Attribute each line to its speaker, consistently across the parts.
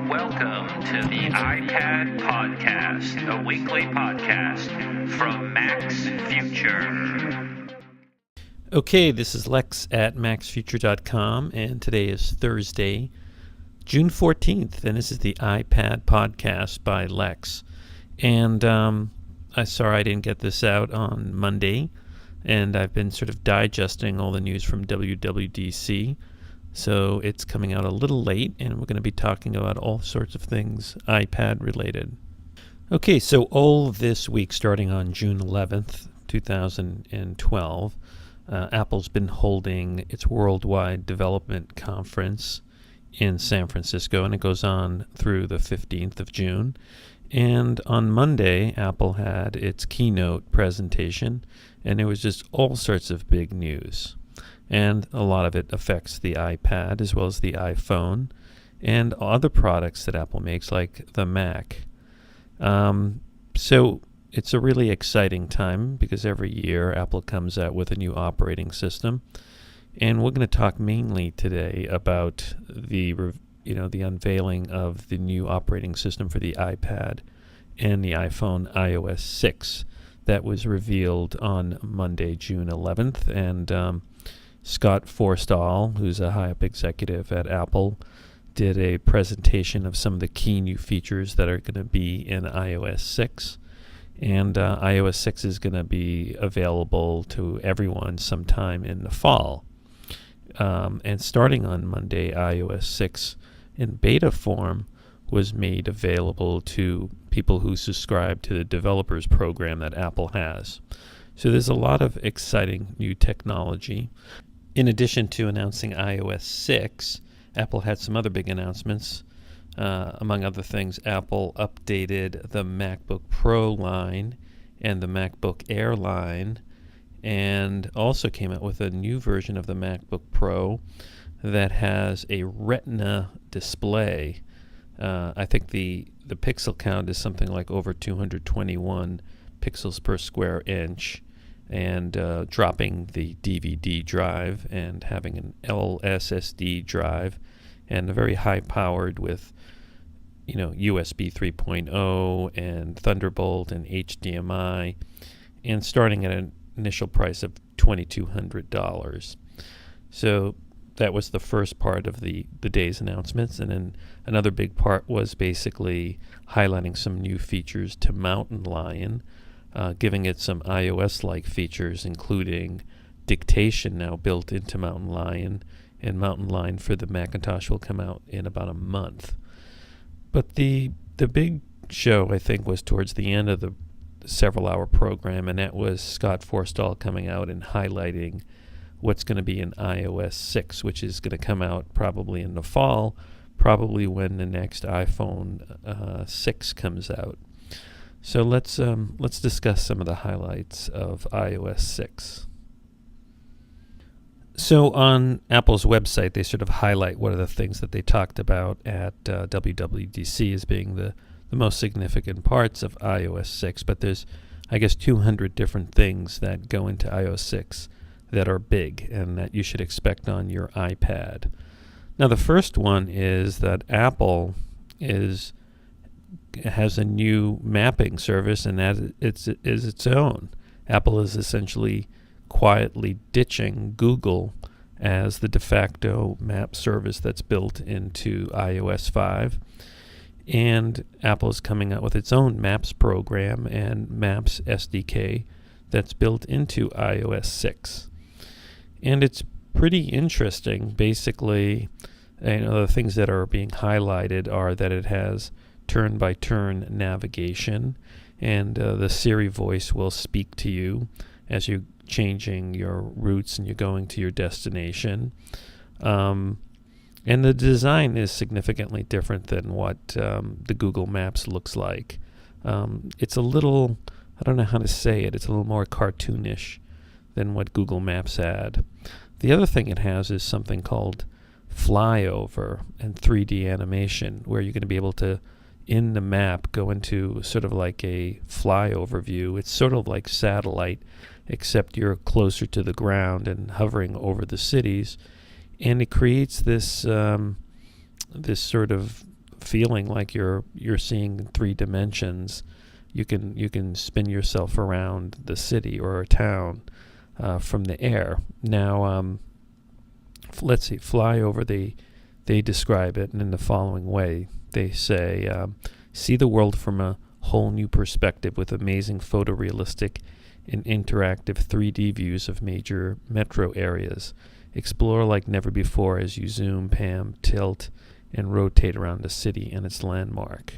Speaker 1: Welcome to the iPad Podcast, a weekly podcast from Mac's Future.
Speaker 2: Okay, this is Lex at maxfuture.com, and today is Thursday, June 14th, and this is the iPad Podcast by Lex. And I'm sorry I didn't get this out on Monday, and I've been sort of digesting all the news from WWDC. So it's coming out a little late, and we're going to be talking about all sorts of things iPad related. Okay, so all this week, starting on June 11th, 2012, Apple's been holding its Worldwide Development Conference in San Francisco, and it goes on through the 15th of June. And on Monday, Apple had its keynote presentation, and it was just all sorts of big news. And a lot of it affects the iPad as well as the iPhone and other products that Apple makes, like the Mac. So it's a really exciting time because every year Apple comes out with a new operating system. And we're going to talk mainly today about the unveiling of the new operating system for the iPad and the iPhone, iOS 6, that was revealed on Monday, June 11th. And Scott Forstall, who's a high-up executive at Apple, did a presentation of some of the key new features that are going to be in iOS 6. And iOS 6 is going to be available to everyone sometime in the fall. And starting on Monday, iOS 6 in beta form was made available to people who subscribe to the developers program that Apple has. So there's a lot of exciting new technology. In addition to announcing iOS 6, Apple had some other big announcements. Among other things, Apple updated the MacBook Pro line and the MacBook Air line, and also came out with a new version of the MacBook Pro that has a Retina display. I think the pixel count is something like over 221 pixels per square inch, and dropping the DVD drive and having an LSSD drive, and a very high-powered with USB 3.0 and Thunderbolt and HDMI, and starting at an initial price of $2,200. So that was the first part of the day's announcements. And then another big part was basically highlighting some new features to Mountain Lion, giving it some iOS-like features, including dictation now built into Mountain Lion, and Mountain Lion for the Macintosh will come out in about a month. But the big show, I think, was towards the end of the several-hour program, and that was Scott Forstall coming out and highlighting what's going to be in iOS 6, which is going to come out probably in the fall, probably when the next iPhone 6 comes out. So let's discuss some of the highlights of iOS 6. So on Apple's website, they sort of highlight what are the things that they talked about at WWDC as being the most significant parts of iOS 6. But there's, I guess, 200 different things that go into iOS 6 that are big and that you should expect on your iPad. Now, the first one is that Apple has a new mapping service, and that is its own. Apple is essentially quietly ditching Google as the de facto map service that's built into iOS 5. And Apple is coming out with its own Maps program and Maps SDK that's built into iOS 6. And it's pretty interesting. Basically, the things that are being highlighted are that it has turn-by-turn navigation, and the Siri voice will speak to you as you're changing your routes and you're going to your destination. And the design is significantly different than what the Google Maps looks like. It's a little, I don't know how to say it, it's a little more cartoonish than what Google Maps had. The other thing it has is something called flyover and 3D animation, where you're going to be able to, in the map, go into sort of like a flyover view. It's sort of like satellite, except you're closer to the ground and hovering over the cities. And it creates this this sort of feeling like you're seeing in 3 dimensions, you can spin yourself around the city or a town from the air. Now, let's see, fly over they describe it in the following way. They say, see the world from a whole new perspective with amazing photorealistic and interactive 3D views of major metro areas. Explore like never before as you zoom, pan, tilt, and rotate around the city and its landmark.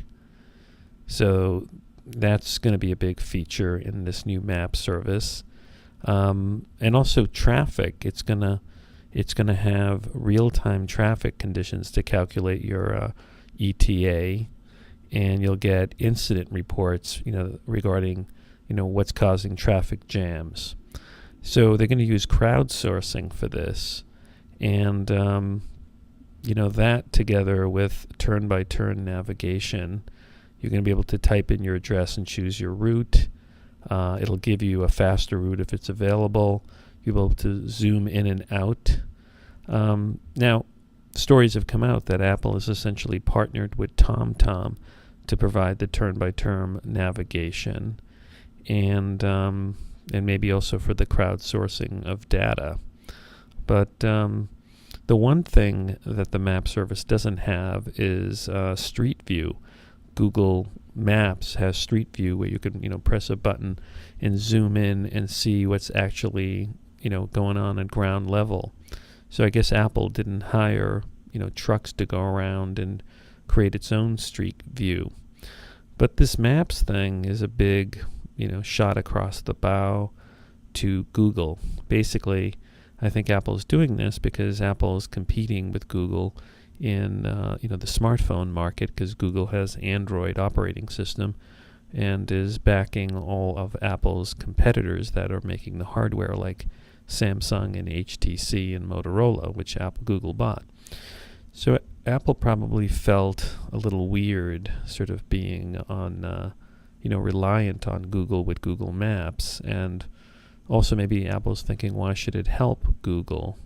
Speaker 2: So that's going to be a big feature in this new map service. And also traffic. It's gonna have real-time traffic conditions to calculate your ETA, and you'll get incident reports, regarding, what's causing traffic jams. So they're going to use crowdsourcing for this, and that together with turn-by-turn navigation, you're going to be able to type in your address and choose your route. It'll give you a faster route if it's available. You'll be able to zoom in and out. Now, stories have come out that Apple has essentially partnered with TomTom to provide the turn-by-turn navigation, and maybe also for the crowdsourcing of data. But the one thing that the map service doesn't have is Street View. Google Maps has Street View, where you can press a button and zoom in and see what's actually going on at ground level. So I guess Apple didn't hire trucks to go around and create its own Street View. But this Maps thing is a big shot across the bow to Google. Basically, I think Apple's doing this because Apple is competing with Google in the smartphone market, because Google has Android operating system and is backing all of Apple's competitors that are making the hardware, like Samsung and HTC and Motorola, which Google bought. So Apple probably felt a little weird sort of being on reliant on Google with Google Maps, and also maybe Apple's thinking, why should it help Google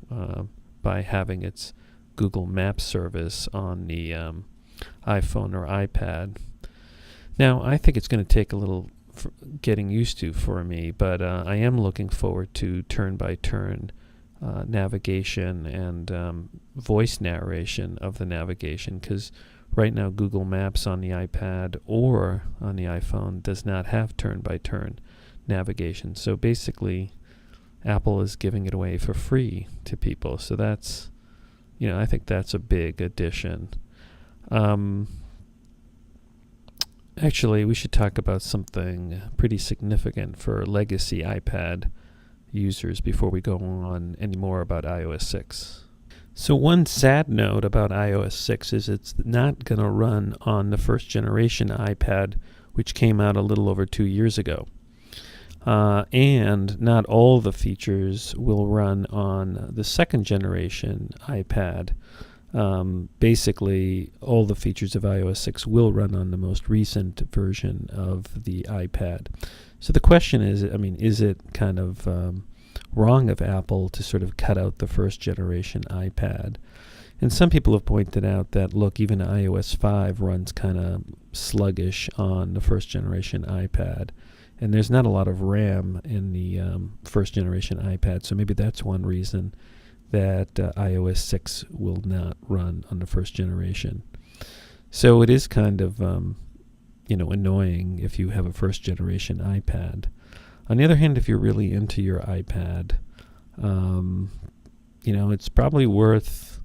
Speaker 2: by having its Google Maps service on the iPhone or iPad. Now, I think it's going to take a little getting used to for me, but I am looking forward to turn-by-turn navigation and voice narration of the navigation, because right now Google Maps on the iPad or on the iPhone does not have turn-by-turn navigation. So basically, Apple is giving it away for free to people. So that's, I think that's a big addition. Actually, we should talk about something pretty significant for legacy iPad users before we go on any more about iOS 6. So one sad note about iOS 6 is it's not going to run on the first generation iPad, which came out a little over 2 years ago. And not all the features will run on the second generation iPad. Basically, all the features of iOS 6 will run on the most recent version of the iPad. So the question is, is it kind of wrong of Apple to sort of cut out the first generation iPad? And some people have pointed out that, look, even iOS 5 runs kind of sluggish on the first generation iPad. And there's not a lot of RAM in the first generation iPad, so maybe that's one reason that iOS 6 will not run on the first generation. So it is kind of, annoying if you have a first generation iPad. On the other hand, if you're really into your iPad, it's probably worth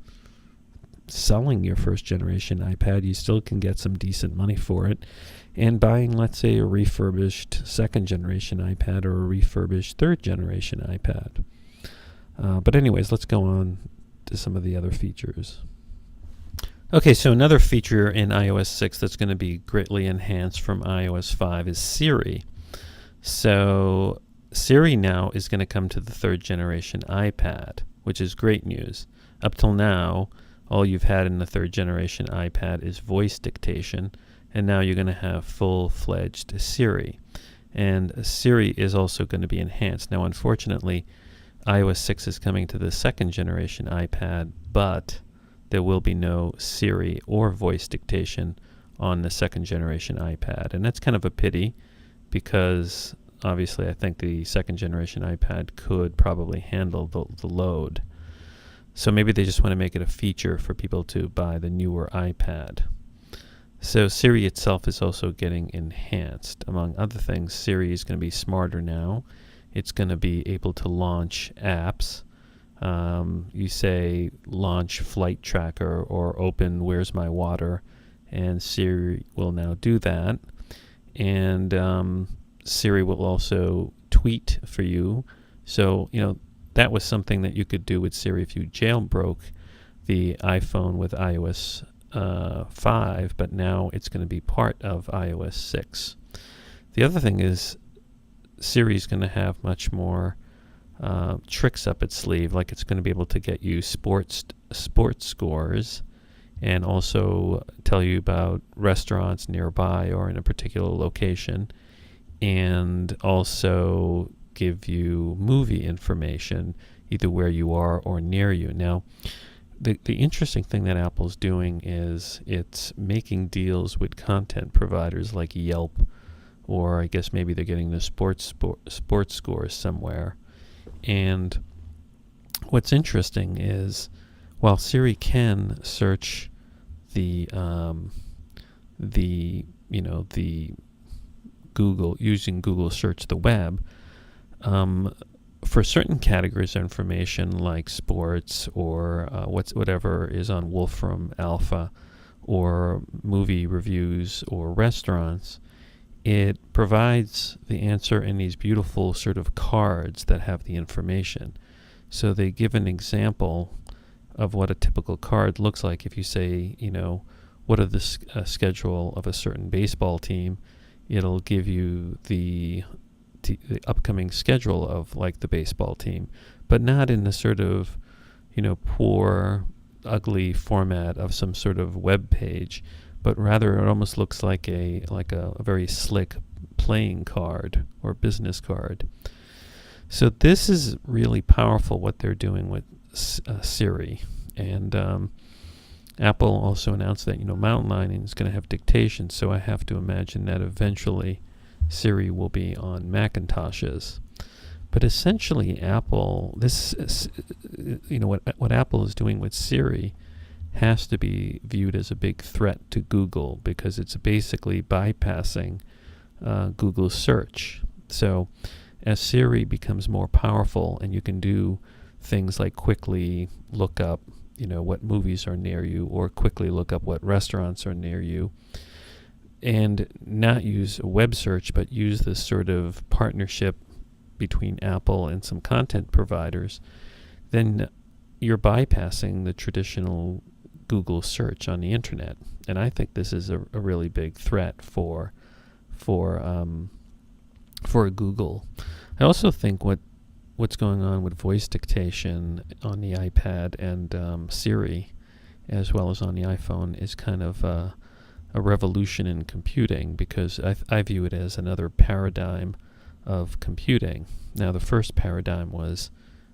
Speaker 2: selling your first generation iPad. You still can get some decent money for it. And buying, let's say, a refurbished second generation iPad or a refurbished third generation iPad. But anyways, let's go on to some of the other features. Okay, so another feature in iOS 6 that's going to be greatly enhanced from iOS 5 is Siri. So Siri now is going to come to the third generation iPad, which is great news. Up till now, all you've had in the third generation iPad is voice dictation, and now you're going to have full-fledged Siri. And Siri is also going to be enhanced. Now, unfortunately, iOS 6 is coming to the second generation iPad, but there will be no Siri or voice dictation on the second generation iPad. And that's kind of a pity, because obviously I think the second generation iPad could probably handle the load. So maybe they just want to make it a feature for people to buy the newer iPad. So Siri itself is also getting enhanced. Among other things, Siri is going to be smarter now. It's going to be able to launch apps. You say launch flight tracker or open Where's My Water, and Siri will now do that. And Siri will also tweet for you. So, that was something that you could do with Siri if you jailbroke the iPhone with iOS 5, but now it's going to be part of iOS 6. The other thing is Siri's going to have much more tricks up its sleeve, like it's going to be able to get you sports scores, and also tell you about restaurants nearby or in a particular location, and also give you movie information either where you are or near you. Now, the interesting thing that Apple's doing is it's making deals with content providers like Yelp, or I guess maybe they're getting the sports scores somewhere. And what's interesting is, while Siri can search the Google, using Google search the web, for certain categories of information like sports or whatever is on Wolfram Alpha, or movie reviews or restaurants, it provides the answer in these beautiful sort of cards that have the information. So they give an example of what a typical card looks like. If you say, what are the schedule of a certain baseball team, it'll give you the upcoming schedule of like the baseball team, but not in the sort of, poor, ugly format of some sort of web page, but rather it almost looks like a very slick playing card or business card. So this is really powerful what they're doing with Siri. And Apple also announced that mountain lion is going to have dictation, so I have to imagine that eventually Siri will be on Macintoshes. But essentially Apple, what Apple is doing with Siri has to be viewed as a big threat to Google, because it's basically bypassing Google's search. So as Siri becomes more powerful and you can do things like quickly look up, what movies are near you, or quickly look up what restaurants are near you, and not use a web search, but use this sort of partnership between Apple and some content providers, then you're bypassing the traditional Google search on the internet. And I think this is a really big threat for Google. I also think what's going on with voice dictation on the iPad and Siri, as well as on the iPhone, is kind of a revolution in computing, because I view it as another paradigm of computing. Now, the first paradigm was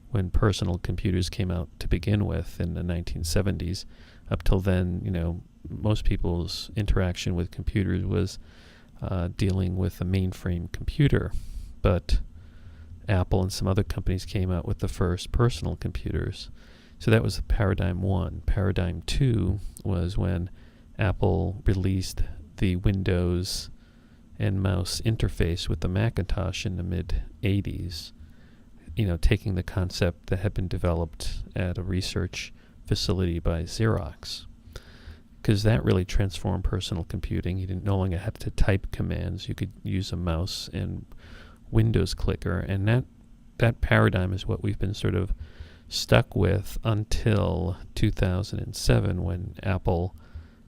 Speaker 2: when personal computers came out to begin with in the 1970s. Up till then, most people's interaction with computers was dealing with a mainframe computer. But Apple and some other companies came out with the first personal computers. So that was paradigm one. Paradigm two was when Apple released the Windows and mouse interface with the Macintosh in the mid-'80s, taking the concept that had been developed at a research facility by Xerox, because that really transformed personal computing. You didn't no longer have to type commands. You could use a mouse and Windows clicker, and that paradigm is what we've been sort of stuck with until 2007, when Apple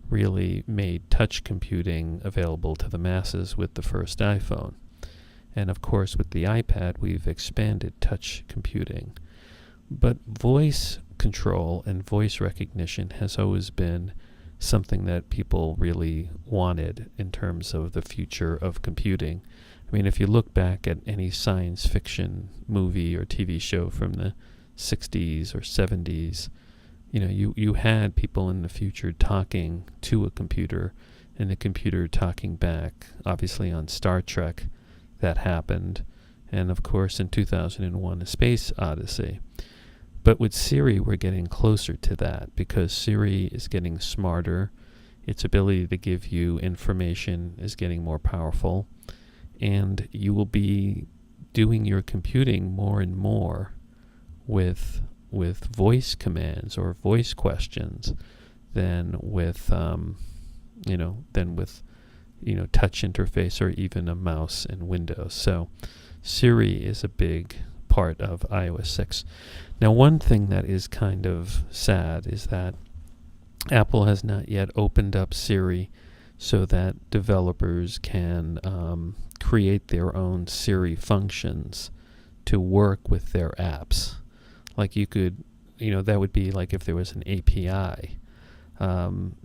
Speaker 2: really made touch computing available to the masses with the first iPhone. And of course, with the iPad, we've expanded touch computing. But voice control and voice recognition has always been something that people really wanted in terms of the future of computing. I mean, if you look back at any science fiction movie or TV show from the 60s or 70s, you had people in the future talking to a computer and the computer talking back. Obviously on Star Trek that happened, and of course in 2001 A Space Odyssey. But with Siri we're getting closer to that because Siri is getting smarter. Its ability to give you information is getting more powerful, and you will be doing your computing more and more with voice commands or voice questions than with touch interface or even a mouse and Windows. So Siri is a big part of iOS 6. Now, one thing that is kind of sad is that Apple has not yet opened up Siri so that developers can create their own Siri functions to work with their apps. Like you could, that would be like if there was an API.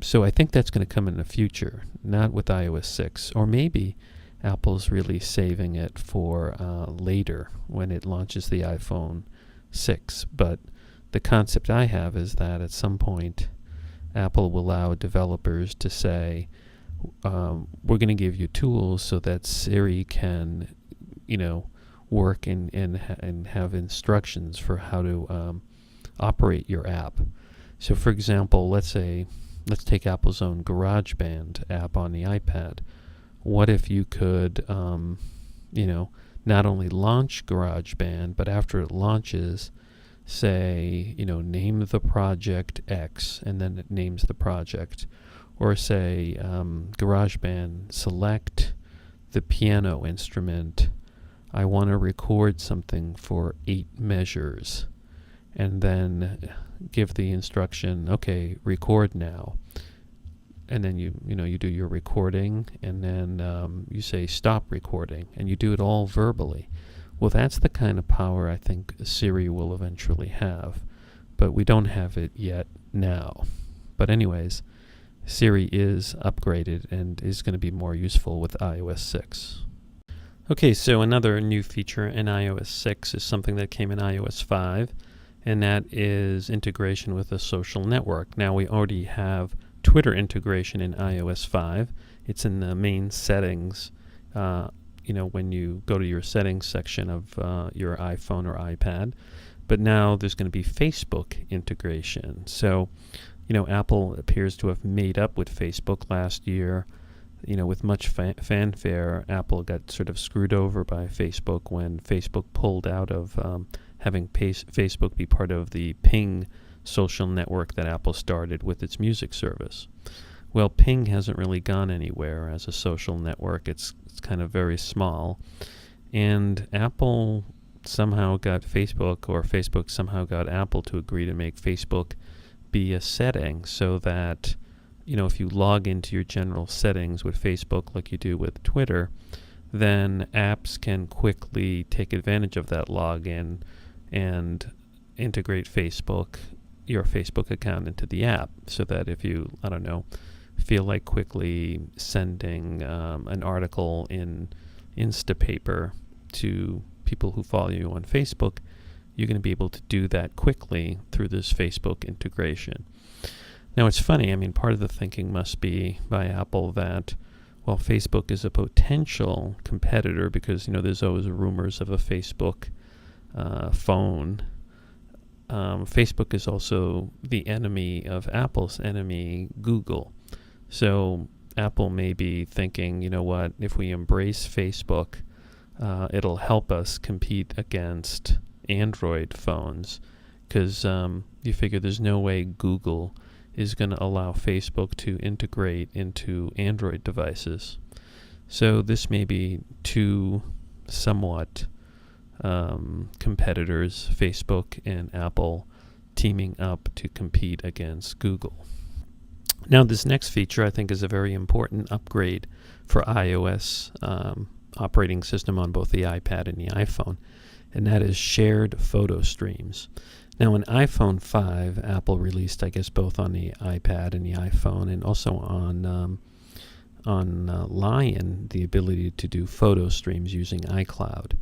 Speaker 2: So I think that's going to come in the future, not with iOS 6. Or maybe Apple's really saving it for later when it launches the iPhone 6. But the concept I have is that at some point Apple will allow developers to say, we're going to give you tools so that Siri can, work and have instructions for how to operate your app. So for example, let's take Apple's own GarageBand app on the iPad. What if you could, not only launch GarageBand, but after it launches, say, name the project X, and then it names the project. Or say, GarageBand, select the piano instrument. I want to record something for 8 measures. And then give the instruction, okay, record now. And then you do your recording, and then you say stop recording, and you do it all verbally. Well, that's the kind of power I think Siri will eventually have, but we don't have it yet now. But anyways, Siri is upgraded and is going to be more useful with iOS 6. Okay, so another new feature in iOS 6 is something that came in iOS 5, and that is integration with a social network. Now, we already have Twitter integration in iOS 5. It's in the main settings, when you go to your settings section of your iPhone or iPad. But now there's going to be Facebook integration. So, Apple appears to have made up with Facebook last year. With much fanfare, Apple got sort of screwed over by Facebook when Facebook pulled out of having Facebook be part of the Ping social network that Apple started with its music service. Well, Ping hasn't really gone anywhere as a social network. It's kind of very small. And Apple somehow got Facebook, or Facebook somehow got Apple to agree to make Facebook be a setting so that, if you log into your general settings with Facebook like you do with Twitter, then apps can quickly take advantage of that login and integrate your Facebook account into the app, so that if you, feel like quickly sending an article in Instapaper to people who follow you on Facebook, you're going to be able to do that quickly through this Facebook integration. Now, it's funny, part of the thinking must be by Apple that, well, Facebook is a potential competitor because, there's always rumors of a Facebook phone. Facebook is also the enemy of Apple's enemy, Google. So Apple may be thinking, if we embrace Facebook, it'll help us compete against Android phones, because you figure there's no way Google is going to allow Facebook to integrate into Android devices. So this may be two somewhat competitors, Facebook and Apple, teaming up to compete against Google. Now, this next feature I think is a very important upgrade for iOS operating system on both the iPad and the iPhone, and that is shared photo streams. Now, in iPhone 5, Apple released, I guess, both on the iPad and the iPhone, and also on Lion, the ability to do photo streams using iCloud.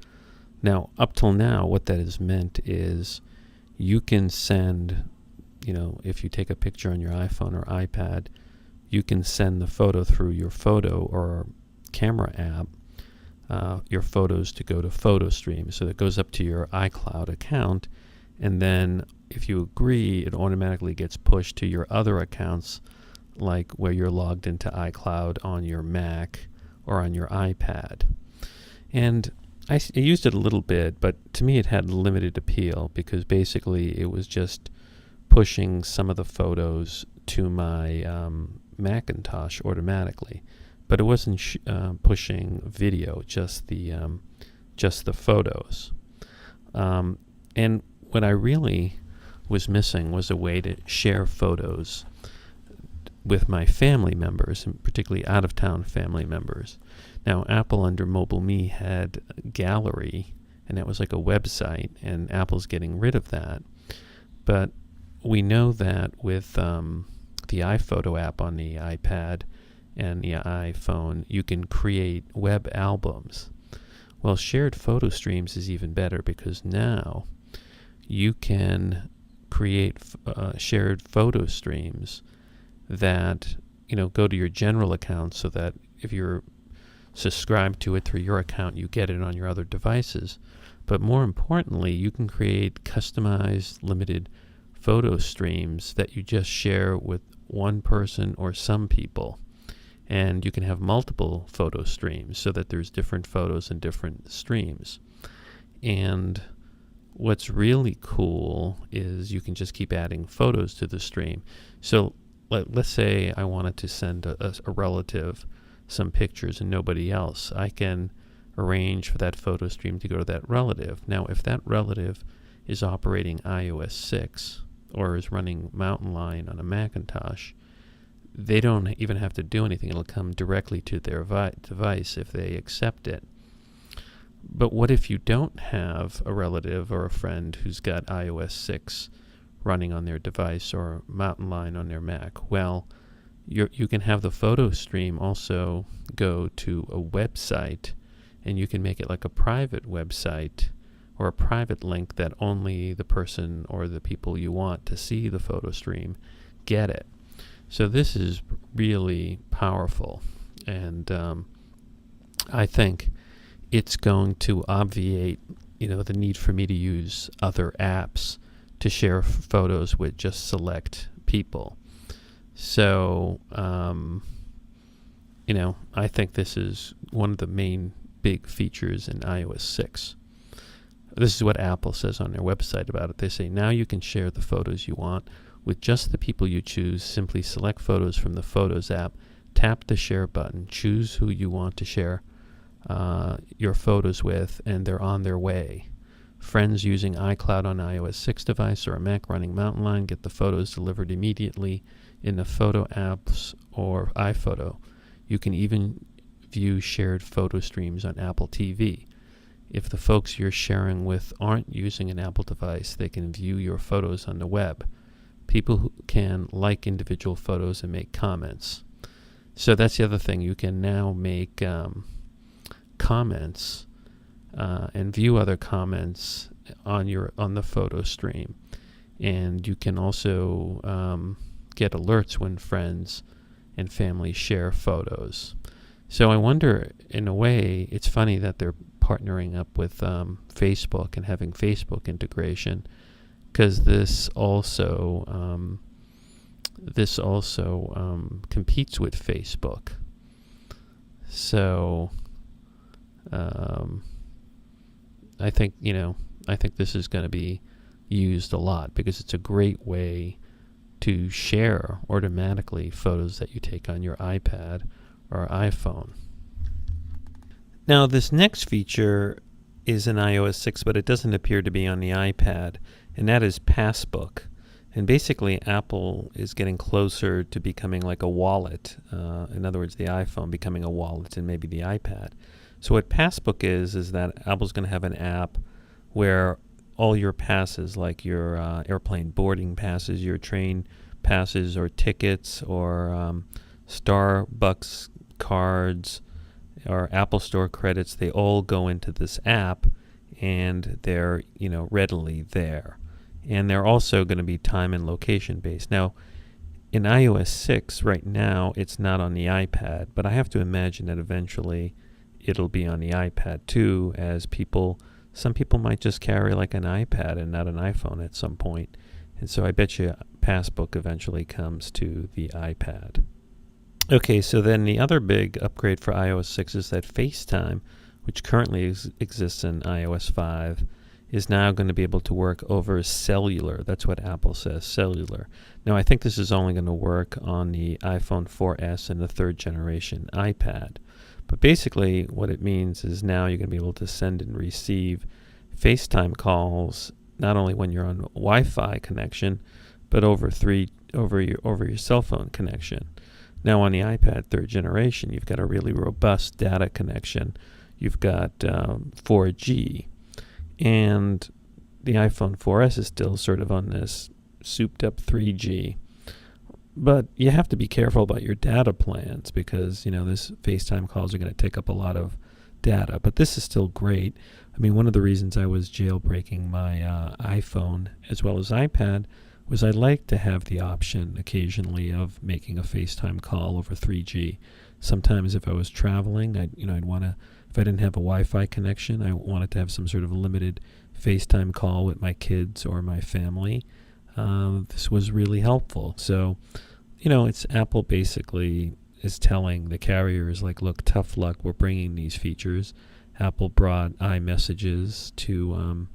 Speaker 2: Now, up till now, what that has meant is you can send, if you take a picture on your iPhone or iPad, you can send the photo through your photo or camera app, your photos to go to PhotoStream. So that goes up to your iCloud account, and then if you agree, it automatically gets pushed to your other accounts, like where you're logged into iCloud on your Mac or on your iPad. And I used it a little bit, but to me it had limited appeal because basically it was just pushing some of the photos to my Macintosh automatically, but it wasn't pushing video, just the photos. And what I really was missing was a way to share photos with my family members, and particularly out-of-town family members. Now, Apple under Mobile Me had a gallery, and that was like a website, and Apple's getting rid of that. But we know that with the iPhoto app on the iPad and the iPhone, you can create web albums. Well, shared photo streams is even better because now you can create shared photo streams that go to your general account, so that if you're subscribed to it through your account, you get it on your other devices. But more importantly, you can create customized, limited photo streams that you just share with one person or some people. And you can have multiple photo streams so that there's different photos and different streams. And what's really cool is you can just keep adding photos to the stream. So let's say I wanted to send a relative some pictures and nobody else. I can arrange for that photo stream to go to that relative. Now, if that relative is operating iOS 6 or is running Mountain Lion on a Macintosh, they don't even have to do anything. It'll come directly to their device if they accept it. But what if you don't have a relative or a friend who's got iOS 6 running on their device or Mountain Lion on their Mac? Well, you can have the photo stream also go to a website, and you can make it like a private website or a private link that only the person or the people you want to see the photo stream get it. So this is really powerful, and I think it's going to obviate, the need for me to use other apps to share photos with just select people. So, I think this is one of the main big features in iOS 6. This is what Apple says on their website about it. They say, now you can share the photos you want with just the people you choose. Simply select photos from the Photos app, tap the share button, choose who you want to share your photos with, and they're on their way. Friends using iCloud on iOS 6 device or a Mac running Mountain Lion get the photos delivered immediately in the Photo apps or iPhoto. You can even view shared photo streams on Apple TV. If the folks you're sharing with aren't using an Apple device, they can view your photos on the web. People who can like individual photos and make comments. So that's the other thing. You can now make comments and view other comments on the photo stream. And you can also get alerts when friends and family share photos. So I wonder, in a way, it's funny that they're partnering up with Facebook and having Facebook integration, because this also competes with Facebook. So I think this is going to be used a lot because it's a great way to share automatically photos that you take on your iPad or iPhone. Now, this next feature is in iOS 6, but it doesn't appear to be on the iPad, and that is Passbook. And basically, Apple is getting closer to becoming like a wallet. In other words, the iPhone becoming a wallet and maybe the iPad. So what Passbook is that Apple's going to have an app where all your passes, like your airplane boarding passes, your train passes or tickets or Starbucks cards or Apple Store credits, they all go into this app and they're readily there. and they're also going to be time and location based. Now, in iOS 6 right now, it's not on the iPad, but I have to imagine that eventually it'll be on the iPad too, as some people might just carry like an iPad and not an iPhone at some point. And so I bet you Passbook eventually comes to the iPad. Okay, so then the other big upgrade for iOS 6 is that FaceTime, which currently exists in iOS 5, is now going to be able to work over cellular. That's what Apple says, cellular. Now, I think this is only going to work on the iPhone 4S and the third generation iPad. But basically, what it means is now you're going to be able to send and receive FaceTime calls not only when you're on a Wi-Fi connection, but over your cell phone connection. Now, on the iPad third generation, you've got a really robust data connection. You've got 4G. And the iPhone 4S is still sort of on this souped-up 3G. But you have to be careful about your data plans because, this FaceTime calls are going to take up a lot of data. But this is still great. I mean, one of the reasons I was jailbreaking my iPhone as well as iPad was I like to have the option occasionally of making a FaceTime call over 3G. Sometimes if I was traveling, I'd want to, if I didn't have a Wi-Fi connection, I wanted to have some sort of limited FaceTime call with my kids or my family. This was really helpful. So, it's Apple basically is telling the carriers, like, look, tough luck, we're bringing these features. Apple brought iMessages to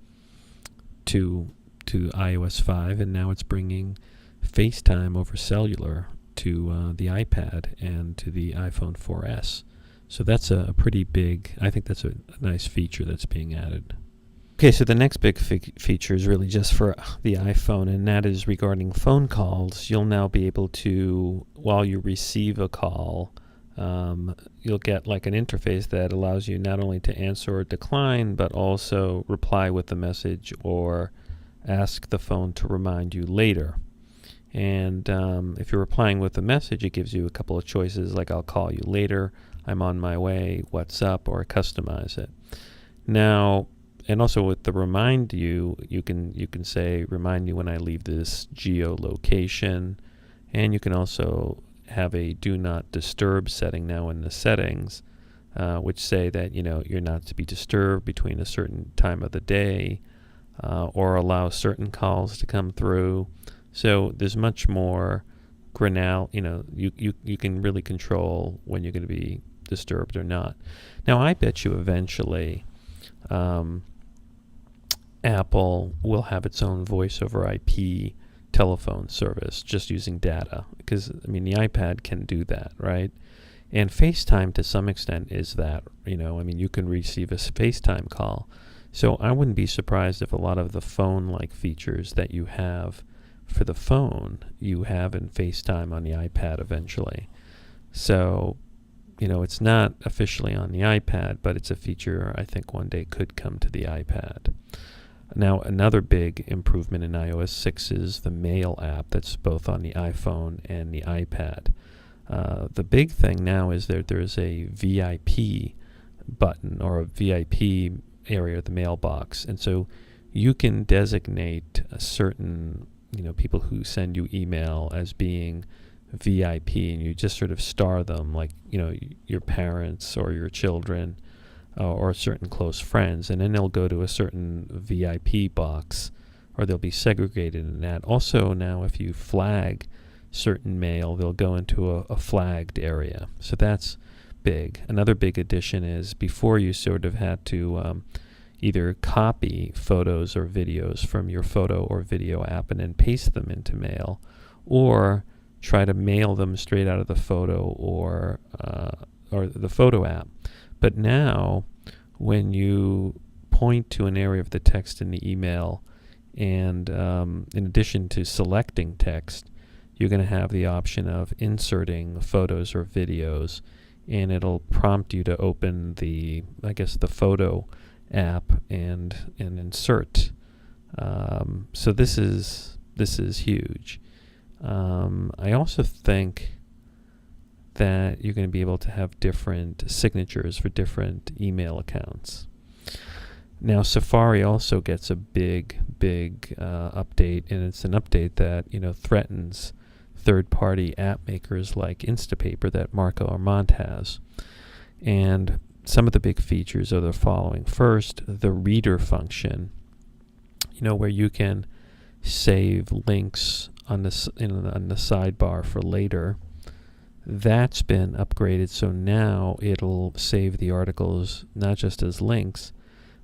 Speaker 2: iOS 5, and now it's bringing FaceTime over cellular to the iPad and to the iPhone 4S. So that's a pretty big, I think that's a nice feature that's being added. Okay, so the next big feature is really just for the iPhone, and that is regarding phone calls. You'll now be able to, while you receive a call, you'll get like an interface that allows you not only to answer or decline, but also reply with the message or ask the phone to remind you later. And if you're replying with a message, it gives you a couple of choices, like I'll call you later, I'm on my way, what's up, or customize it. Now, and also with the remind you can say, remind me when I leave this geolocation. And you can also have a do not disturb setting now in the settings, which say that, you're not to be disturbed between a certain time of the day, or allow certain calls to come through. So there's much more you can really control when you're going to be disturbed or not. Now, I bet you eventually Apple will have its own voice over IP telephone service just using data, because the iPad can do that, right? And FaceTime to some extent is that. You can receive a FaceTime call. So I wouldn't be surprised if a lot of the phone-like features that you have for the phone, you have in FaceTime on the iPad eventually. So, it's not officially on the iPad, but it's a feature I think one day could come to the iPad. Now, another big improvement in iOS 6 is the Mail app that's both on the iPhone and the iPad. The big thing now is that there's a VIP button or a VIP area of the mailbox. And so you can designate a certain, people who send you email as being VIP, and you just sort of star them, like, your parents or your children or certain close friends, and then they'll go to a certain VIP box, or they'll be segregated in that. Also now, if you flag certain mail, they'll go into a flagged area. So that's big. Another big addition is before you sort of had to either copy photos or videos from your photo or video app and then paste them into mail, or try to mail them straight out of the photo or the photo app. But now, when you point to an area of the text in the email, and in addition to selecting text, you're going to have the option of inserting photos or videos, and it'll prompt you to open the photo app and insert. So this is huge. I also think that you're going to be able to have different signatures for different email accounts. Now Safari also gets a big update, and it's an update that threatens third-party app makers like Instapaper that Marco Arment has. And some of the big features are the following. First, the reader function, where you can save links on the sidebar for later. That's been upgraded, so now it'll save the articles not just as links,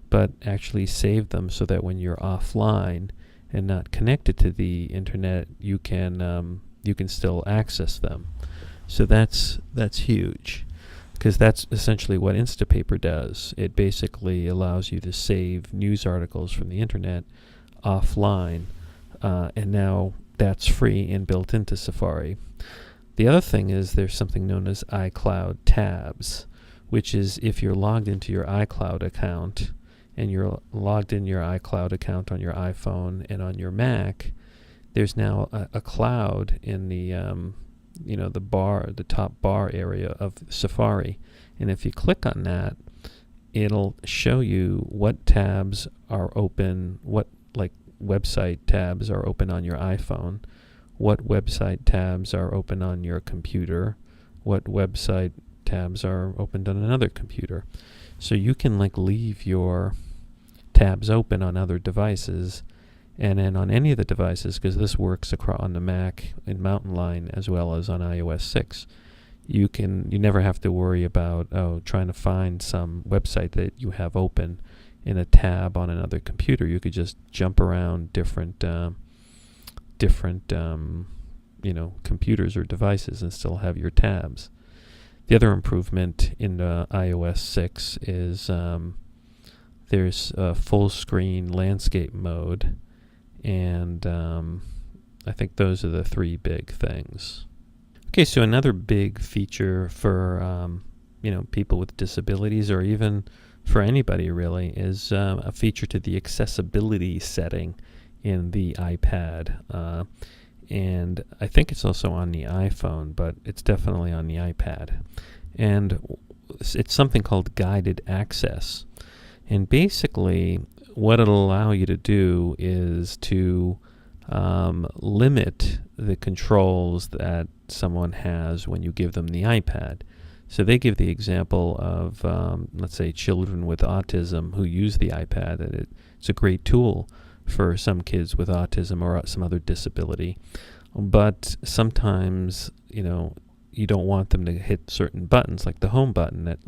Speaker 2: but actually save them so that when you're offline and not connected to the internet, you can still access them. So that's huge, because that's essentially what Instapaper does. It basically allows you to save news articles from the internet offline, and now that's free and built into Safari. The other thing is there's something known as iCloud tabs, which is if you're logged into your iCloud account and you're logged in your iCloud account on your iPhone and on your Mac, there's now a cloud in the the top bar area of Safari, and if you click on that, it'll show you what tabs are open, what website tabs are open on your iPhone, what website tabs are open on your computer, what website tabs are opened on another computer. So you can leave your tabs open on other devices, and then on any of the devices, because this works on the Mac in Mountain Lion as well as on iOS 6, you never have to worry about trying to find some website that you have open in a tab on another computer. You could just jump around different computers or devices and still have your tabs. The other improvement in the iOS 6 is there's a full screen landscape mode, and I think those are the three big things. Okay, so another big feature for people with disabilities, or even for anybody really, is a feature to the accessibility setting in the iPad. And I think it's also on the iPhone, but it's definitely on the iPad. And it's something called guided access. And basically, what it'll allow you to do is to limit the controls that someone has when you give them the iPad. So they give the example of, let's say, children with autism who use the iPad, and it's a great tool for some kids with autism or some other disability. But sometimes, you don't want them to hit certain buttons, like the home button that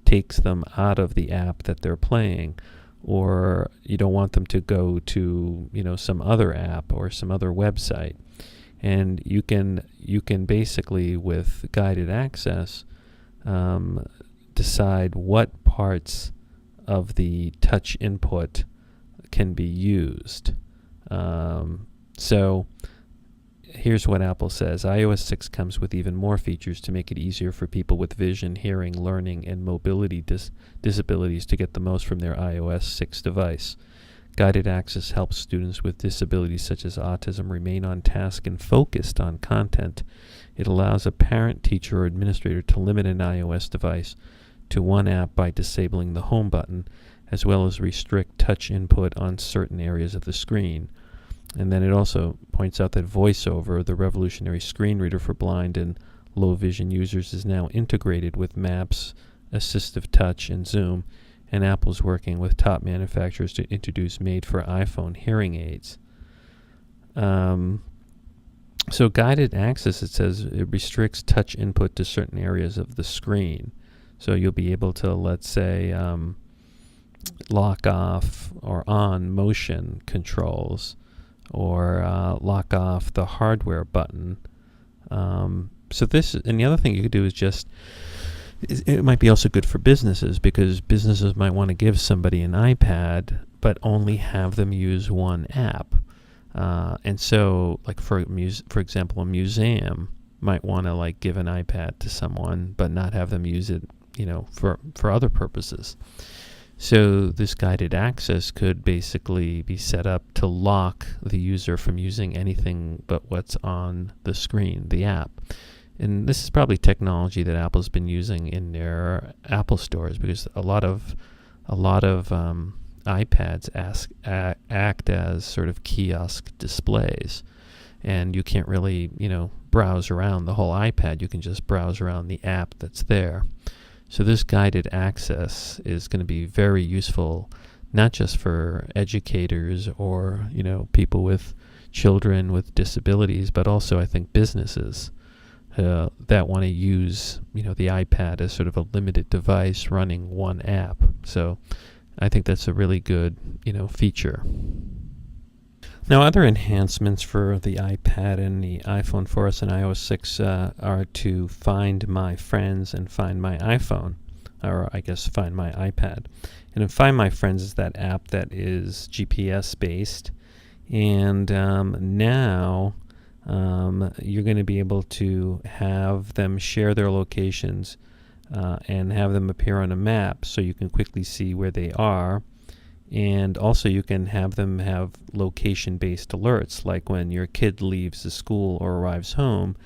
Speaker 2: takes them out of the app that they're playing, or you don't want them to go to, some other app or some other website. And you can basically, with guided access, decide what parts of the touch input can be used. So here's what Apple says. iOS 6 comes with even more features to make it easier for people with vision, hearing, learning, and mobility disabilities to get the most from their iOS 6 device. Guided access helps students with disabilities such as autism remain on task and focused on content. It allows a parent, teacher, or administrator to limit an iOS device to one app by disabling the home button, as well as restrict touch input on certain areas of the screen. And then it also points out that VoiceOver, the revolutionary screen reader for blind and low vision users, is now integrated with Maps, Assistive Touch, and Zoom, and Apple's working with top manufacturers to introduce made-for-iPhone hearing aids. So guided access, it says, it restricts touch input to certain areas of the screen. So you'll be able to, let's say, lock off or on motion controls, or lock off the hardware button. So this, and the other thing you could do is just, it might be also good for businesses, because businesses might want to give somebody an iPad but only have them use one app. And so, like for example, a museum might want to give an iPad to someone but not have them use it, for other purposes. So this guided access could basically be set up to lock the user from using anything but what's on the screen, the app. And this is probably technology that Apple's been using in their Apple stores, because a lot of iPads act as sort of kiosk displays, and you can't really, browse around the whole iPad. You can just browse around the app that's there. So this guided access is going to be very useful, not just for educators or, people with children with disabilities, but also I think businesses that want to use, the iPad as sort of a limited device running one app. So I think that's a really good, feature. Now, other enhancements for the iPad and the iPhone 4S and iOS 6 are to Find My Friends and Find My iPhone, or I guess Find My iPad. And in Find My Friends is that app that is GPS-based, and now you're going to be able to have them share their locations and have them appear on a map so you can quickly see where they are. And also you can have them have location-based alerts, like when your kid leaves the school or arrives home,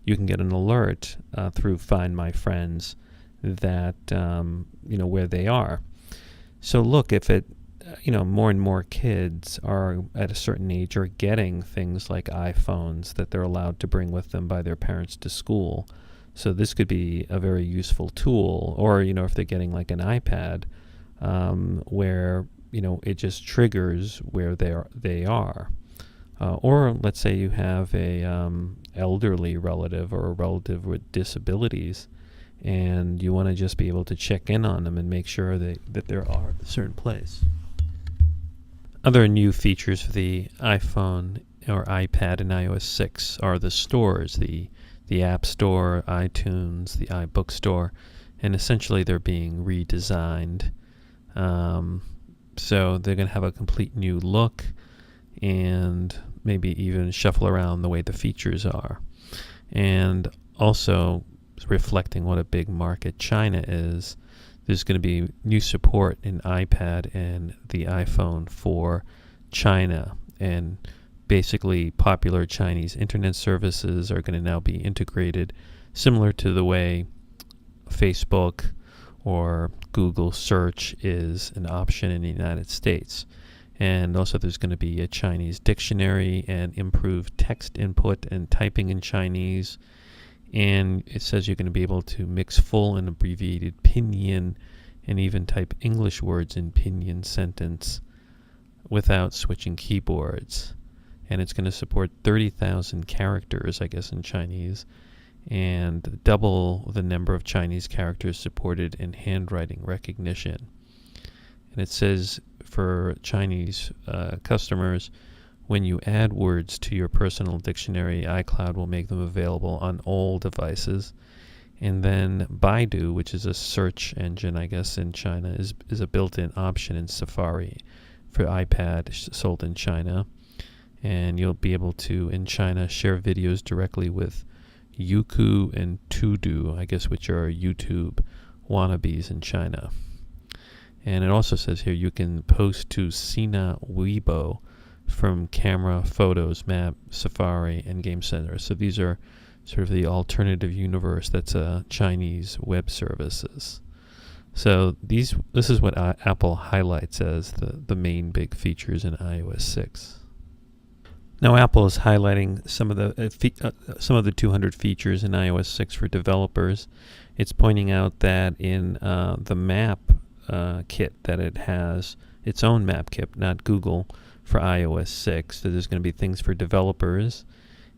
Speaker 2: you can get an alert through Find My Friends that, where they are. So look, if it, more and more kids are at a certain age are getting things like iPhones that they're allowed to bring with them by their parents to school. So this could be a very useful tool. Or, if they're getting like an iPad where, it just triggers where they are. Or let's say you have a elderly relative or a relative with disabilities, and you want to just be able to check in on them and make sure that they are at a certain place. Other new features for the iPhone or iPad and iOS 6 are the stores, the App Store, iTunes, the iBook Store, and essentially they're being redesigned. So they're going to have a complete new look and maybe even shuffle around the way the features are. And also reflecting what a big market China is, there's going to be new support in iPad and the iPhone for China. And basically popular Chinese internet services are going to now be integrated similar to the way Facebook or Google search is an option in the United States. And also there's going to be a Chinese dictionary and improved text input and typing in Chinese. And it says you're going to be able to mix full and abbreviated pinyin and even type English words in pinyin sentence without switching keyboards. And it's going to support 30,000 characters, I guess, in Chinese, and double the number of Chinese characters supported in handwriting recognition. And it says for Chinese customers, when you add words to your personal dictionary, iCloud will make them available on all devices. And then Baidu, which is a search engine, I guess, in China, is a built-in option in Safari for iPad sold in China. And you'll be able to, in China, share videos directly with Youku and Tudu, I guess, which are YouTube wannabes in China. And it also says here you can post to Sina Weibo from camera, photos, map, Safari, and Game Center. So these are sort of the alternative universe that's Chinese web services. So this is what Apple highlights as the main big features in iOS 6. Now Apple is highlighting some of the 200 features in iOS 6 for developers. It's pointing out that in the map kit that it has, its own map kit, not Google, for iOS 6, that there's going to be things for developers.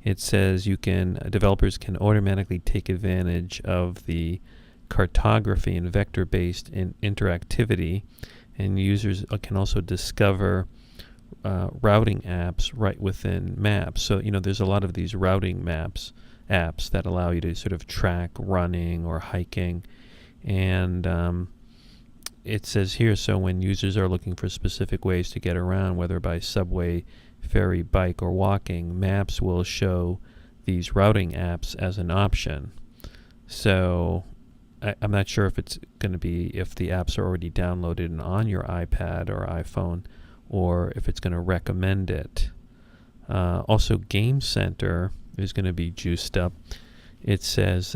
Speaker 2: It says developers can automatically take advantage of the cartography and vector-based interactivity, and users can also discover routing apps right within maps. So, there's a lot of these routing apps that allow you to sort of track running or hiking. And it says here, so when users are looking for specific ways to get around, whether by subway, ferry, bike, or walking, maps will show these routing apps as an option. So I'm not sure if it's going to be if the apps are already downloaded and on your iPad or iPhone, or if it's going to recommend it. Also, Game Center is going to be juiced up. It says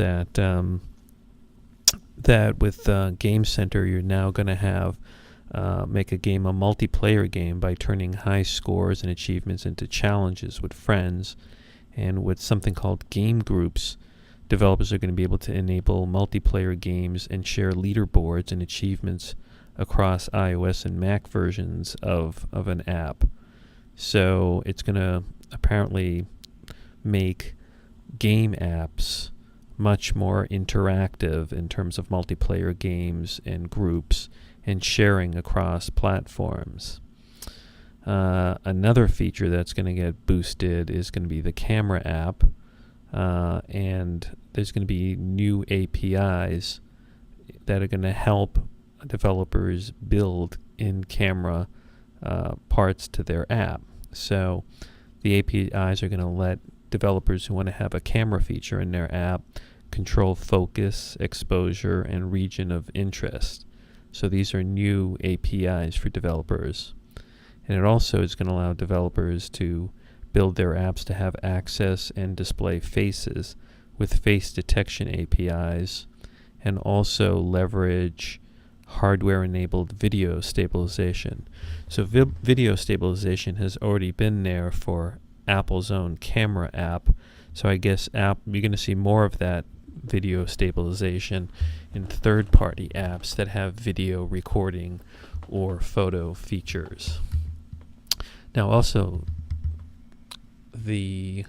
Speaker 2: that with Game Center, you're now going to have make a game a multiplayer game by turning high scores and achievements into challenges with friends. And with something called game groups, developers are going to be able to enable multiplayer games and share leaderboards and achievements across iOS and Mac versions of an app. So it's going to apparently make game apps much more interactive in terms of multiplayer games and groups and sharing across platforms. Another feature that's going to get boosted is going to be the camera app, and there's going to be new APIs that are going to help developers build in-camera parts to their app. So the APIs are going to let developers who want to have a camera feature in their app control focus, exposure, and region of interest. So these are new APIs for developers. And it also is going to allow developers to build their apps to have access and display faces with face detection APIs, and also leverage hardware-enabled video stabilization. So video stabilization has already been there for Apple's own camera app. So I guess you're going to see more of that video stabilization in third-party apps that have video recording or photo features. Now also, the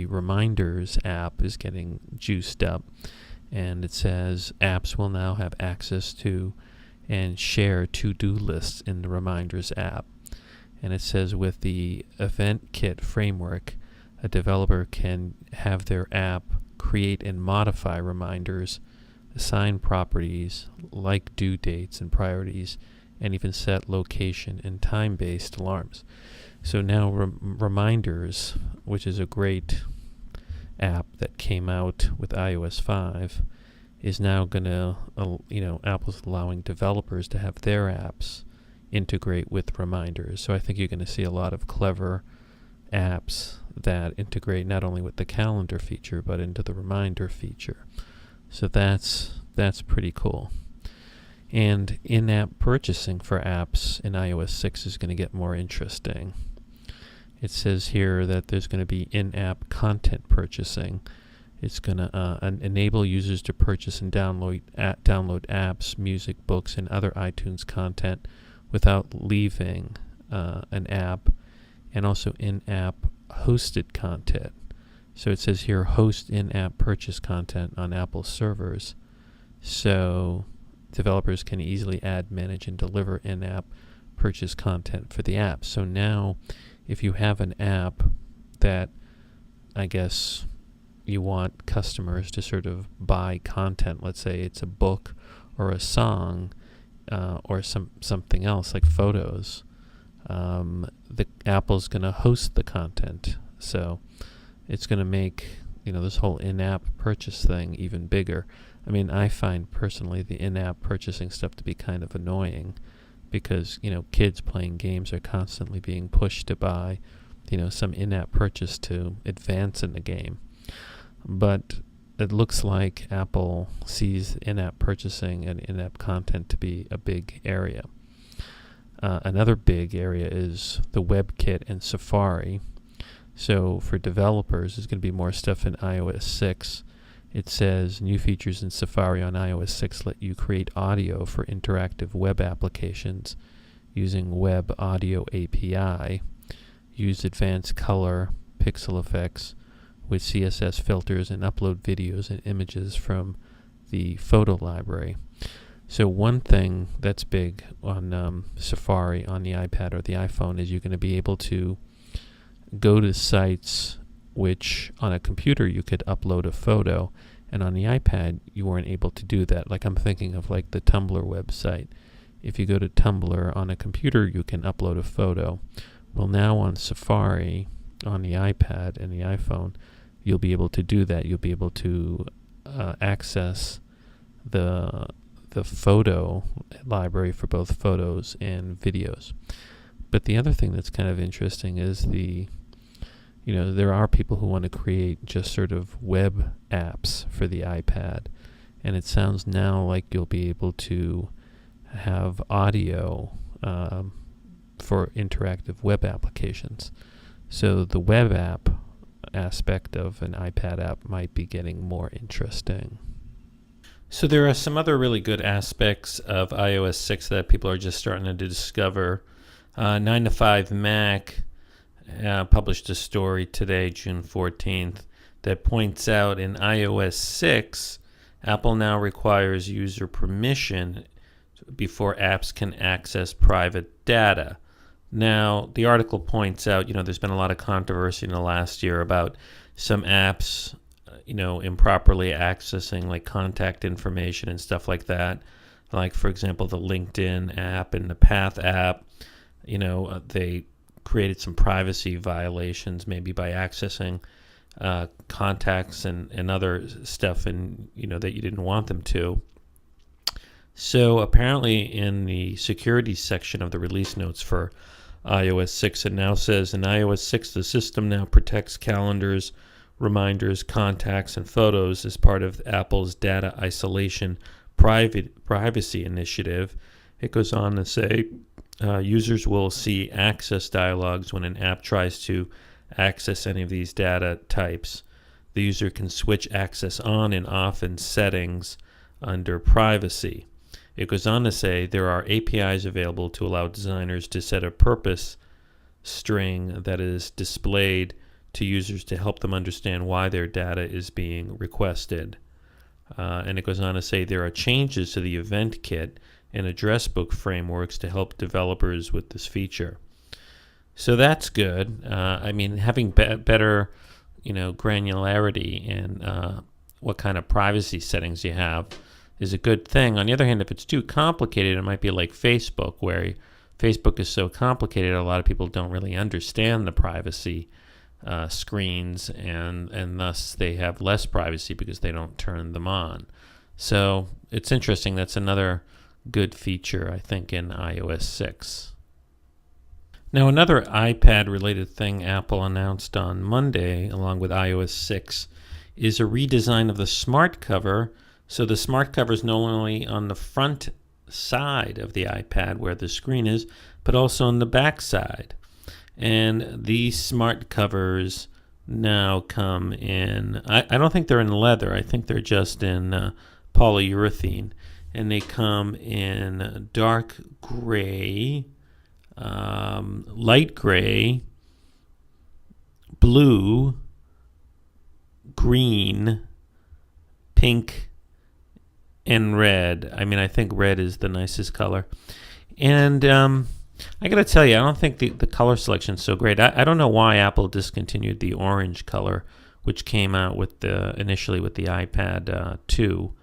Speaker 2: Reminders app is getting juiced up, and it says apps will now have access to and share to-do lists in the Reminders app. And it says with the Event Kit framework, a developer can have their app create and modify reminders, assign properties like due dates and priorities, and even set location and time-based alarms. So now Reminders, which is a great app that came out with iOS 5, is now going to, Apple's allowing developers to have their apps integrate with Reminders. So I think you're going to see a lot of clever apps that integrate not only with the calendar feature, but into the reminder feature. So that's pretty cool. And in-app purchasing for apps in iOS 6 is going to get more interesting. It says here that there's going to be in-app content purchasing. It's going to enable users to purchase and download apps, music, books, and other iTunes content without leaving an app, and also in-app hosted content. So it says here, host in-app purchase content on Apple servers. So developers can easily add, manage, and deliver in-app purchase content for the app. So now, if you have an app that I guess you want customers to sort of buy content, let's say it's a book or a song or something else like photos, the Apple's going to host the content. So it's going to make this whole in-app purchase thing even bigger. I mean, I find personally the in-app purchasing stuff to be kind of annoying because, kids playing games are constantly being pushed to buy, some in-app purchase to advance in the game. But it looks like Apple sees in-app purchasing and in-app content to be a big area. Another big area is the WebKit and Safari. So for developers, there's going to be more stuff in iOS 6. It says new features in Safari on iOS 6 let you create audio for interactive web applications using Web Audio API, use advanced color pixel effects with CSS filters, and upload videos and images from the photo library. So one thing that's big on Safari on the iPad or the iPhone is you're going to be able to go to sites which on a computer you could upload a photo, and on the iPad you weren't able to do that. Like I'm thinking of like the Tumblr website. If you go to Tumblr on a computer, you can upload a photo. Well, now on Safari, on the iPad and the iPhone, you'll be able to do that. You'll be able to access the photo library for both photos and videos. But the other thing that's kind of interesting is there are people who want to create just sort of web apps for the iPad. And it sounds now like you'll be able to have audio for interactive web applications. So the web app aspect of an iPad app might be getting more interesting. So there are some other really good aspects of iOS 6 that people are just starting to discover. 9 to 5 Mac published a story today, June 14th, that points out in iOS 6, Apple now requires user permission before apps can access private data. Now, the article points out, there's been a lot of controversy in the last year about some apps, improperly accessing like contact information and stuff like that. Like, for example, the LinkedIn app and the Path app, they created some privacy violations maybe by accessing contacts and other stuff that you didn't want them to. So apparently in the security section of the release notes for iOS 6, it now says in iOS 6 the system now protects calendars, reminders, contacts, and photos as part of Apple's data isolation privacy initiative. It goes on to say users will see access dialogues when an app tries to access any of these data types. The user can switch access on and off in settings under privacy. It goes on to say there are APIs available to allow designers to set a purpose string that is displayed to users to help them understand why their data is being requested. And it goes on to say there are changes to the event kit and address book frameworks to help developers with this feature. So that's good. Having better, granularity in what kind of privacy settings you have is a good thing. On the other hand, if it's too complicated, it might be like Facebook, where Facebook is so complicated, a lot of people don't really understand the privacy screens, and thus they have less privacy because they don't turn them on. So it's interesting. That's another good feature, I think, in iOS 6. Now, another iPad-related thing Apple announced on Monday, along with iOS 6, is a redesign of the smart cover. So the smart cover is not only on the front side of the iPad where the screen is, but also on the back side. And these smart covers now come in, I don't think they're in leather, I think they're just in polyurethane. And they come in dark gray, light gray, blue, green, pink, and red. I think red is the nicest color. And I got to tell you, I don't think the color selection is so great. I don't know why Apple discontinued the orange color, which came out initially with the iPad 2.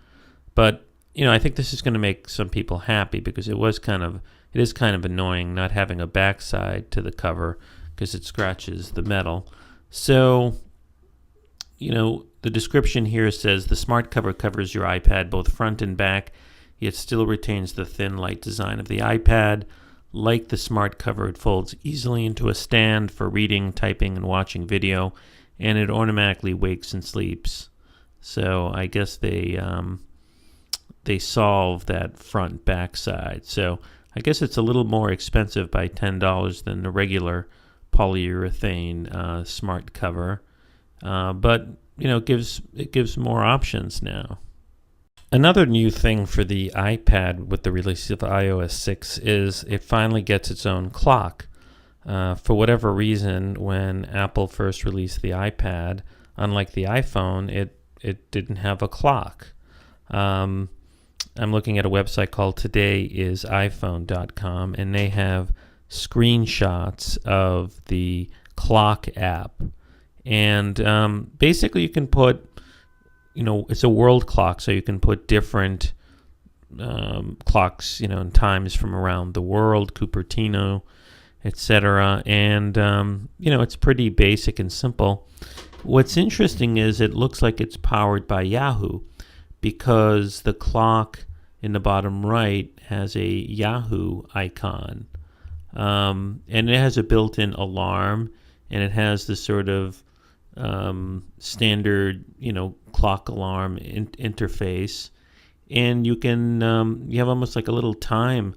Speaker 2: But I think this is going to make some people happy because it is kind of annoying not having a backside to the cover because it scratches the metal. So, the description here says the smart cover covers your iPad both front and back, yet still retains the thin, light design of the iPad. Like the smart cover, it folds easily into a stand for reading, typing, and watching video, and it automatically wakes and sleeps. So I guess they solve that front back side. So I guess it's a little more expensive by $10 than the regular polyurethane smart cover, but it gives more options now. Another new thing for the iPad with the release of iOS 6 is it finally gets its own clock. For whatever reason, when Apple first released the iPad, unlike the iPhone, it didn't have a clock. I'm looking at a website called todayisiphone.com, and they have screenshots of the clock app. And basically you can put, it's a world clock, so you can put different clocks, and times from around the world, Cupertino, etc. And, it's pretty basic and simple. What's interesting is it looks like it's powered by Yahoo, because the clock in the bottom right has a Yahoo icon. And it has a built-in alarm, and it has the sort of standard, clock alarm interface. and you can you have almost like a little time,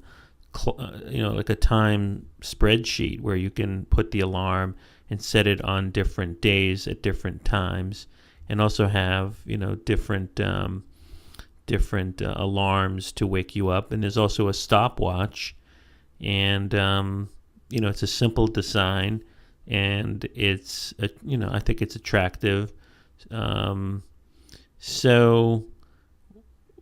Speaker 2: like a time spreadsheet where you can put the alarm and set it on different days at different times, and also have different alarms to wake you up. And there's also a stopwatch, and it's a simple design, and it's I think it's attractive. So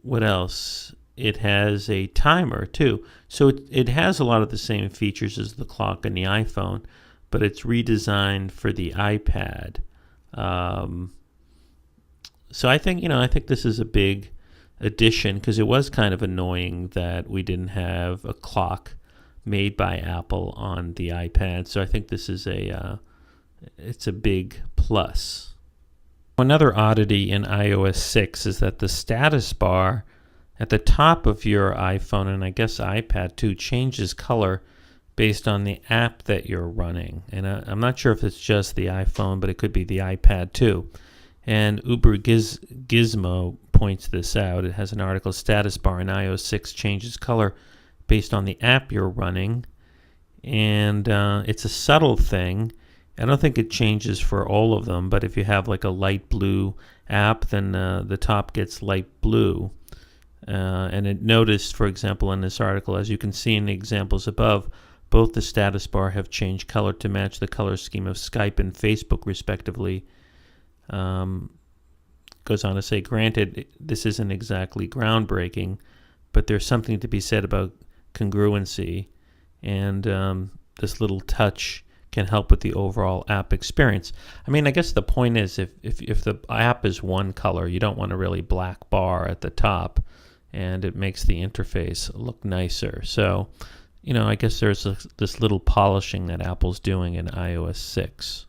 Speaker 2: what else? It has a timer too. So it has a lot of the same features as the clock and the iPhone, but it's redesigned for the iPad. So I think this is a big addition, because it was kind of annoying that we didn't have a clock made by Apple on the iPad. So I think this is it's a big plus. Another oddity in iOS 6 is that the status bar at the top of your iPhone, and I guess iPad too, changes color based on the app that you're running. And I'm not sure if it's just the iPhone, but it could be the iPad too. And Uber Gizmo points this out. It has an article, status bar in iOS 6 changes color based on the app you're running. And it's a subtle thing. I don't think it changes for all of them, but if you have like a light blue app, then the top gets light blue. And it noticed, for example, in this article, as you can see in the examples above, both the status bar have changed color to match the color scheme of Skype and Facebook, respectively. Goes on to say, granted, this isn't exactly groundbreaking, but there's something to be said about congruency, and this little touch can help with the overall app experience. I mean, I guess the point is, if the app is one color, you don't want a really black bar at the top, and it makes the interface look nicer. So, I guess there's this little polishing that Apple's doing in iOS 6.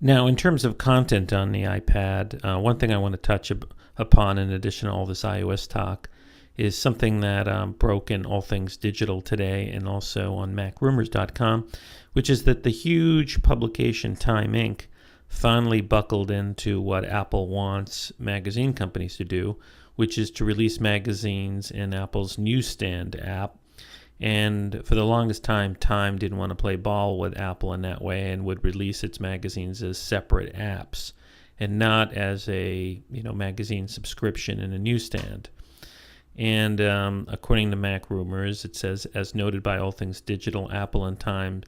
Speaker 2: Now, in terms of content on the iPad, one thing I want to touch upon, in addition to all this iOS talk, is something that broke in All Things Digital today, and also on MacRumors.com, which is that the huge publication Time Inc. finally buckled into what Apple wants magazine companies to do, which is to release magazines in Apple's Newsstand app. And for the longest time, Time didn't want to play ball with Apple in that way, and would release its magazines as separate apps and not as a magazine subscription in a newsstand. And according to Mac Rumors, it says, as noted by All Things Digital, Apple and Time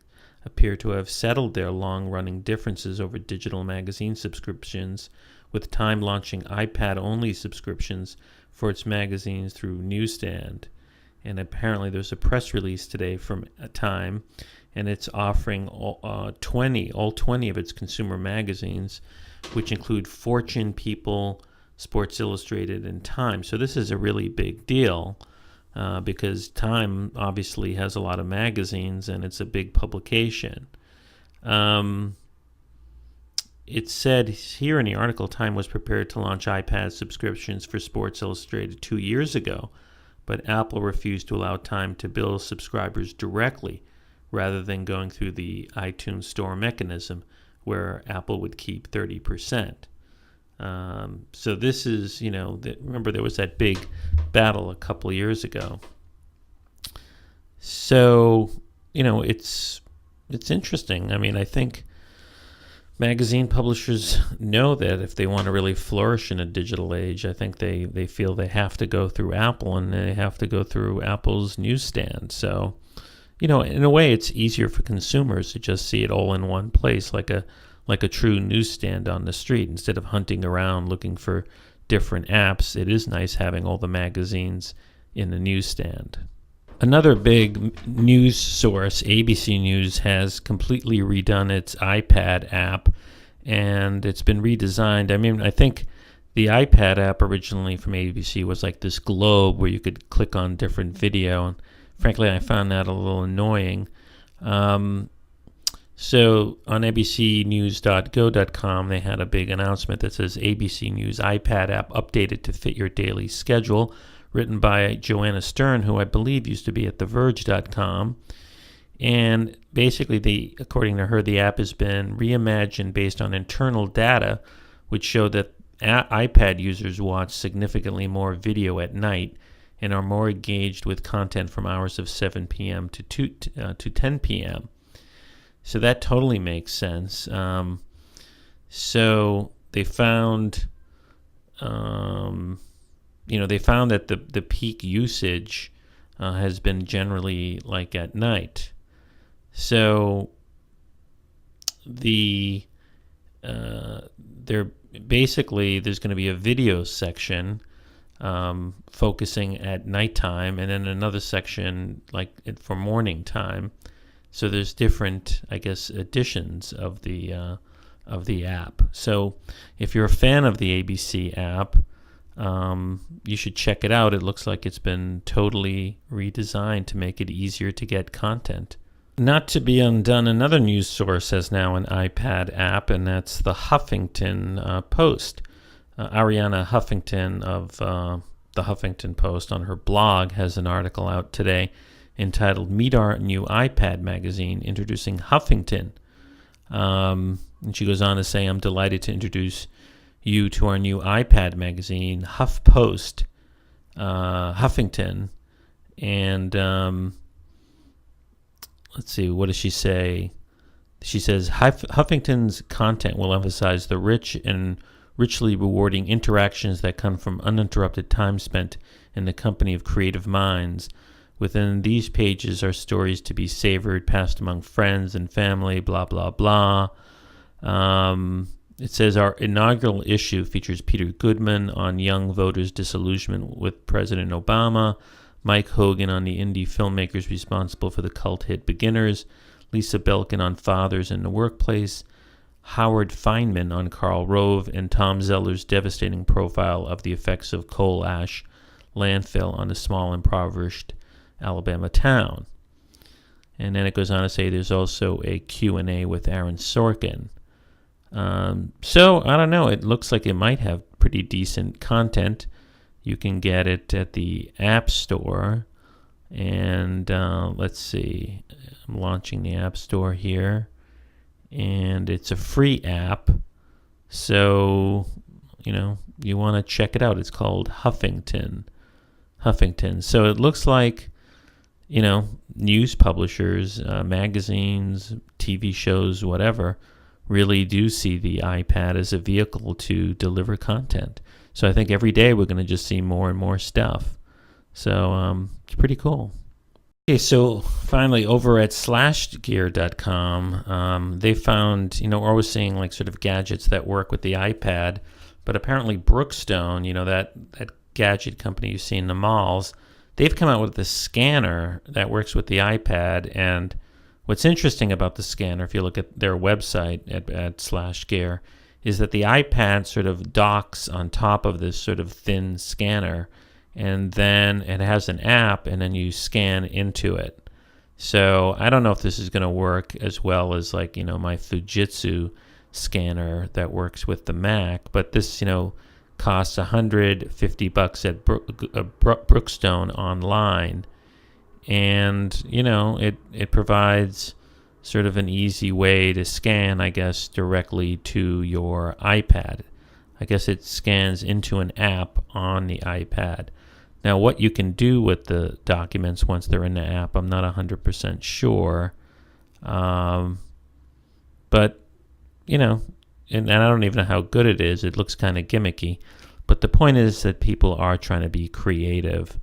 Speaker 2: appear to have settled their long-running differences over digital magazine subscriptions, with Time launching iPad-only subscriptions for its magazines through Newsstand. And apparently there's a press release today from Time, and it's offering all 20 of its consumer magazines, which include Fortune, People, Sports Illustrated, and Time. So this is a really big deal, because Time obviously has a lot of magazines, and it's a big publication. It said here in the article, Time was prepared to launch iPad subscriptions for Sports Illustrated 2 years ago, but Apple refused to allow Time to bill subscribers directly, rather than going through the iTunes Store mechanism, where Apple would keep 30%. So this is, remember there was that big battle a couple of years ago. So, it's interesting. I mean, I think magazine publishers know that if they want to really flourish in a digital age, I think they feel they have to go through Apple, and they have to go through Apple's Newsstand. So, in a way, it's easier for consumers to just see it all in one place, like a true newsstand on the street, instead of hunting around looking for different apps. It is nice having all the magazines in the newsstand. Another big news source, ABC News, has completely redone its iPad app, and it's been redesigned. I mean, I think the iPad app originally from ABC was like this globe where you could click on different video, and frankly, I found that a little annoying. So on abcnews.go.com, they had a big announcement that says ABC News iPad app updated to fit your daily schedule, written by Joanna Stern, who I believe used to be at TheVerge.com. And basically, according to her, the app has been reimagined based on internal data, which showed that iPad users watch significantly more video at night and are more engaged with content from hours of 7 p.m. to 10 p.m. So that totally makes sense. So they found, they found that the peak usage has been generally like at night. So there's going to be a video section focusing at nighttime, and then another section like for morning time. So there's different, I guess, editions of the app. So if you're a fan of the ABC app, you should check it out. It looks like it's been totally redesigned to make it easier to get content. Not to be undone, another news source has now an iPad app, and that's the Huffington Post. Ariana Huffington of the Huffington Post on her blog has an article out today entitled "Meet Our New iPad Magazine, Introducing Huffington." And she goes on to say, "I'm delighted to introduce you to our new iPad magazine, HuffPost, Huffington." And let's see, what does she say? She says, Huffington's content will emphasize the rich and richly rewarding interactions that come from uninterrupted time spent in the company of creative minds. Within these pages are stories to be savored, passed among friends and family, blah, blah, blah. It says our inaugural issue features Peter Goodman on young voters' disillusionment with President Obama, Mike Hogan on the indie filmmakers responsible for the cult hit Beginners, Lisa Belkin on fathers in the workplace, Howard Feynman on Karl Rove, and Tom Zeller's devastating profile of the effects of coal ash landfill on a small impoverished Alabama town. And then it goes on to say there's also a Q&A with Aaron Sorkin. So, I don't know, it looks like it might have pretty decent content. You can get it at the App Store. And let's see, I'm launching the App Store here. And it's a free app. So, you want to check it out. It's called Huffington. So it looks like, news publishers, magazines, TV shows, whatever, really do see the iPad as a vehicle to deliver content. So I think every day we're going to just see more and more stuff. So it's pretty cool. Okay, so finally over at SlashGear.com, they found, we're always seeing like sort of gadgets that work with the iPad, but apparently Brookstone, that gadget company you see in the malls, they've come out with this scanner that works with the iPad. And what's interesting about the scanner, if you look at their website at SlashGear, is that the iPad sort of docks on top of this sort of thin scanner, and then it has an app, and then you scan into it. So I don't know if this is going to work as well as my Fujitsu scanner that works with the Mac, but this, costs $150 at Brookstone online, and it provides sort of an easy way to scan, I guess, directly to your iPad. I guess it scans into an app on the iPad. Now, what you can do with the documents once they're in the app, I'm not 100% sure. But, and I don't even know how good it is. It looks kind of gimmicky. But the point is that people are trying to be creative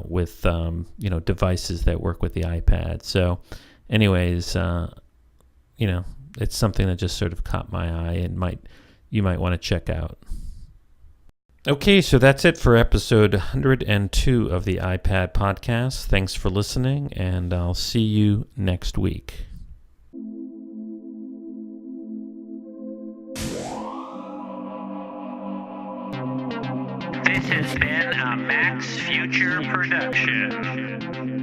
Speaker 2: with, devices that work with the iPad. So, anyways, it's something that just sort of caught my eye and you might want to check out. Okay, so that's it for episode 102 of the iPad podcast. Thanks for listening, and I'll see you next week.
Speaker 1: This has been a Max Future production.